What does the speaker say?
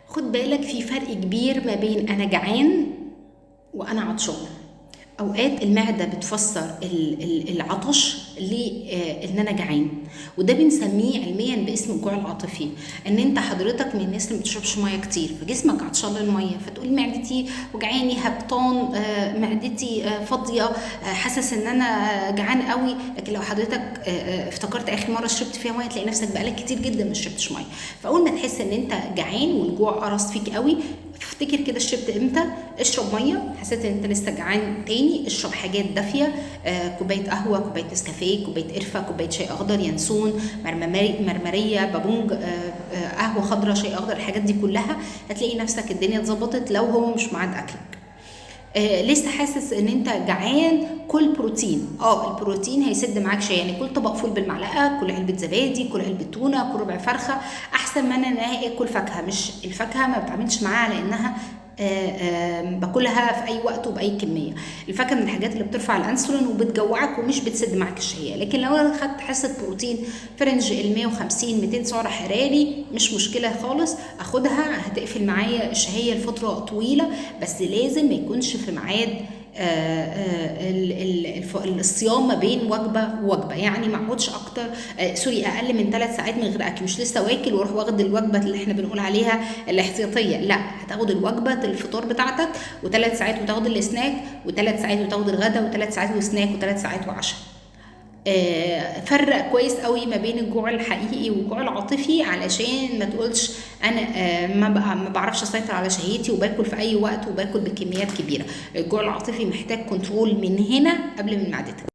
خد بالك في فرق كبير ما بين انا جعان وانا عطشان. اوقات المعده بتفسر العطش لان انا جعان، وده بنسميه علميا باسم الجوع العاطفي. ان انت حضرتك من الناس اللي ما بتشربش ميه كتير، فجسمك عطشان للميه، فتقول معدتي وجعاني، هبطان، معدتي فاضيه، حاسس ان انا جعان قوي. لكن لو حضرتك افتكرت اخر مره شربت فيها ميه، تلاقي نفسك بقالك كتير جدا ما شربتش ميه. فاول ما تحس ان انت جعان والجوع قرص فيك قوي، افتكر كده شربت امتى، اشرب ميه. حسيت ان انت لسه جعان تاني، اشرب حاجات دافيه، كوبايه قهوه، كوبايه نسكافيه، كوبايه قرفه، كوبايه شاي اخضر، ينسون، مرمريه، بابونج، قهوه خضراء، شاي اخضر. الحاجات دي كلها هتلاقي نفسك الدنيا اتظبطت لو هو مش ميعاد اكلك. لسه حاسس ان انت جعان، كل بروتين. البروتين هيسد معاك شويه، يعني كل طبق فول بالمعلقه، كل علبه زبادي، كل علبه تونه، كل ربع فرخه، احسن من ان انا اكل فاكهه. مش الفاكهه ما بتعملش معاها على انها باكلها في اي وقت وباي كميه. الفاكهه من الحاجات اللي بترفع الانسولين وبتجوعك ومش بتسد معاك الشهيه. لكن لو انا خدت حصه بروتين في رينج ال 150 200 سعر حراري، مش مشكله خالص، اخدها هتقفل معايا الشهيه لفتره طويله. بس لازم ما يكونش في ميعاد الصيام ما بين وجبه ووجبه. يعني ما اقعدش اكتر اقل من 3 ساعات من غير اكل. مش لسه واكل واروح واخد الوجبه اللي احنا بنقول عليها الاحتياطيه، لا، هتاخد الوجبه الفطار بتاعتك، و3 ساعات وتاخد السناك، و3 ساعات وتاخد الغداء، و3 ساعات وسناك، و3 ساعات وعشاء. فرق كويس قوي ما بين الجوع الحقيقي والجوع العاطفي، علشان ما تقولش انا ما بعرفش اسيطر على شهيتي وباكل في اي وقت وباكل بكميات كبيره. الجوع العاطفي محتاج كنترول من هنا قبل من معدتك.